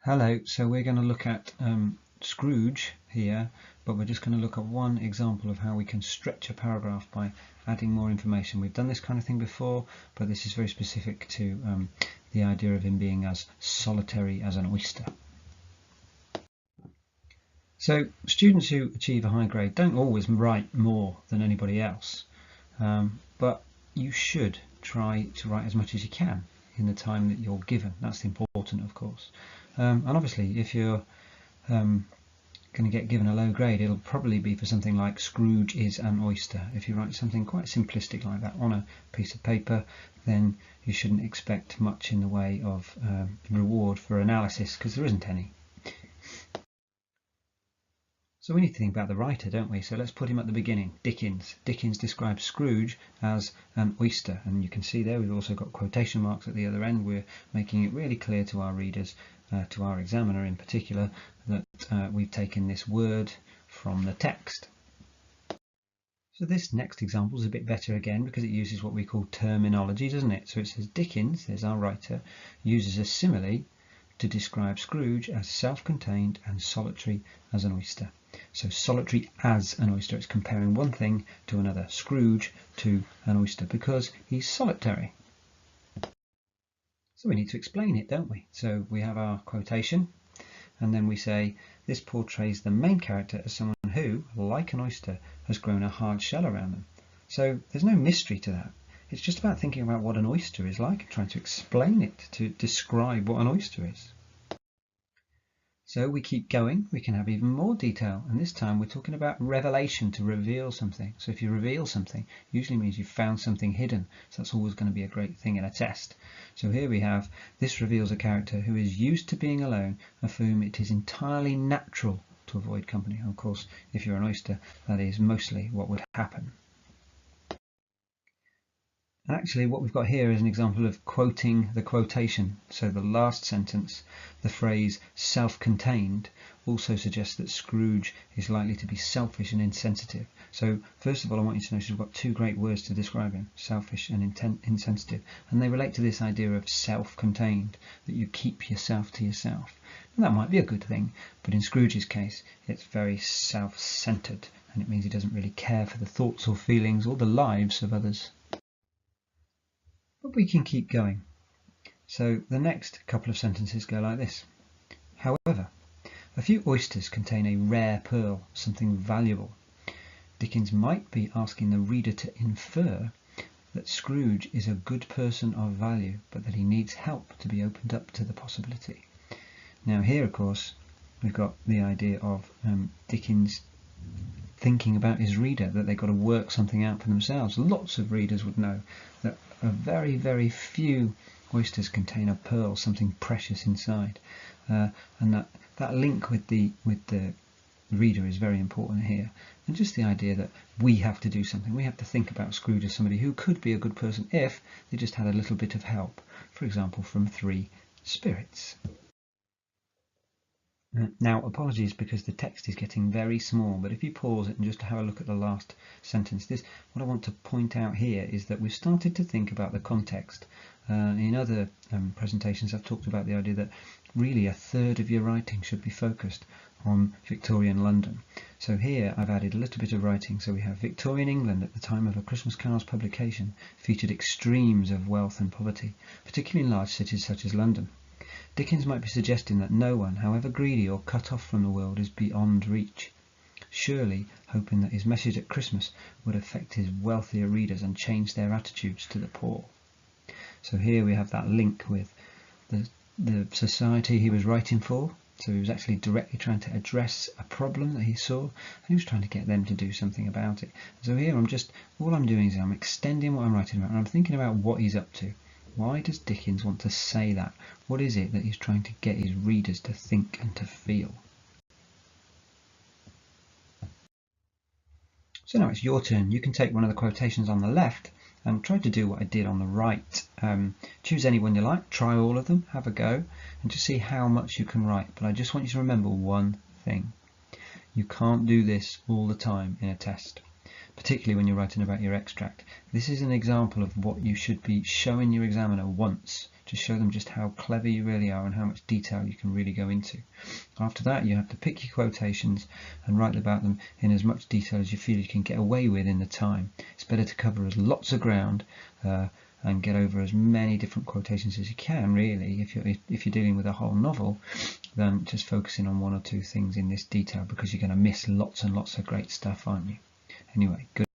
Hello, so we're going to look at Scrooge here, but we're just going to look at one example of how we can stretch a paragraph by adding more information. We've done this kind of thing before, but this is very specific to the idea of him being as solitary as an oyster. So students who achieve a high grade don't always write more than anybody else, but you should try to write as much as you can in the time that you're given. That's important, of course. And obviously, if you're going to get given a low grade, it'll probably be for something like Scrooge is an oyster. If you write something quite simplistic like that on a piece of paper, then you shouldn't expect much in the way of reward for analysis, because there isn't any. So we need to think about the writer, don't we? So let's put him at the beginning. Dickens. Dickens describes Scrooge as an oyster, and you can see there we've also got quotation marks at the other end. We're making it really clear to our readers, to our examiner in particular, that we've taken this word from the text. So this next example is a bit better again because it uses what we call terminology, doesn't it? So it says Dickens, there's our writer, uses a simile to describe Scrooge as self-contained and solitary as an oyster. So solitary as an oyster, it's comparing one thing to another, Scrooge to an oyster, because he's solitary. So we need to explain it, don't we? So we have our quotation, and then we say, this portrays the main character as someone who, like an oyster, has grown a hard shell around them. So there's no mystery to that. It's just about thinking about what an oyster is like and trying to explain it, to describe what an oyster is. So we keep going, we can have even more detail, and this time we're talking about revelation, to reveal something. So if you reveal something, usually means you've found something hidden, so that's always going to be a great thing in a test. So here we have, this reveals a character who is used to being alone, of whom it is entirely natural to avoid company. And of course, if you're an oyster, that is mostly what would happen. And actually what we've got here is an example of quoting the quotation. So the last sentence, the phrase self-contained, also suggests that Scrooge is likely to be selfish and insensitive. So first of all, I want you to notice we've got two great words to describe him, selfish and insensitive, and they relate to this idea of self-contained, that you keep yourself to yourself. And that might be a good thing, but in Scrooge's case it's very self-centered, and it means he doesn't really care for the thoughts or feelings or the lives of others. But we can keep going. So the next couple of sentences go like this. However, a few oysters contain a rare pearl, something valuable. Dickens might be asking the reader to infer that Scrooge is a good person of value, but that he needs help to be opened up to the possibility. Now here, of course, we've got the idea of Dickens thinking about his reader, that they've got to work something out for themselves. Lots of readers would know that a very, very few oysters contain a pearl, something precious inside, and that link with the reader is very important here. And just the idea that we have to do something, we have to think about Scrooge as somebody who could be a good person if they just had a little bit of help, for example from three spirits. Now, apologies because the text is getting very small, but if you pause it and just have a look at the last sentence, what I want to point out here is that we've started to think about the context. In other presentations I've talked about the idea that really a third of your writing should be focused on Victorian London. So here I've added a little bit of writing. So we have Victorian England at the time of A Christmas Carol's publication featured extremes of wealth and poverty, particularly in large cities such as London. Dickens might be suggesting that no one, however greedy or cut off from the world, is beyond reach, surely hoping that his message at Christmas would affect his wealthier readers and change their attitudes to the poor. So here we have that link with the society he was writing for. So he was actually directly trying to address a problem that he saw, and he was trying to get them to do something about it. So here all I'm doing is I'm extending what I'm writing about, and I'm thinking about what he's up to. Why does Dickens want to say that? What is it that he's trying to get his readers to think and to feel? So now it's your turn. You can take one of the quotations on the left and try to do what I did on the right. Choose any one you like, try all of them, have a go, and just see how much you can write. But I just want you to remember one thing. You can't do this all the time in a test. particularly when you're writing about your extract. This is an example of what you should be showing your examiner once, to show them just how clever you really are and how much detail you can really go into. After that, you have to pick your quotations and write about them in as much detail as you feel you can get away with in the time. It's better to cover as lots of ground and get over as many different quotations as you can, really, if you're dealing with a whole novel, than just focusing on one or two things in this detail, because you're going to miss lots and lots of great stuff, aren't you? Anyway, good.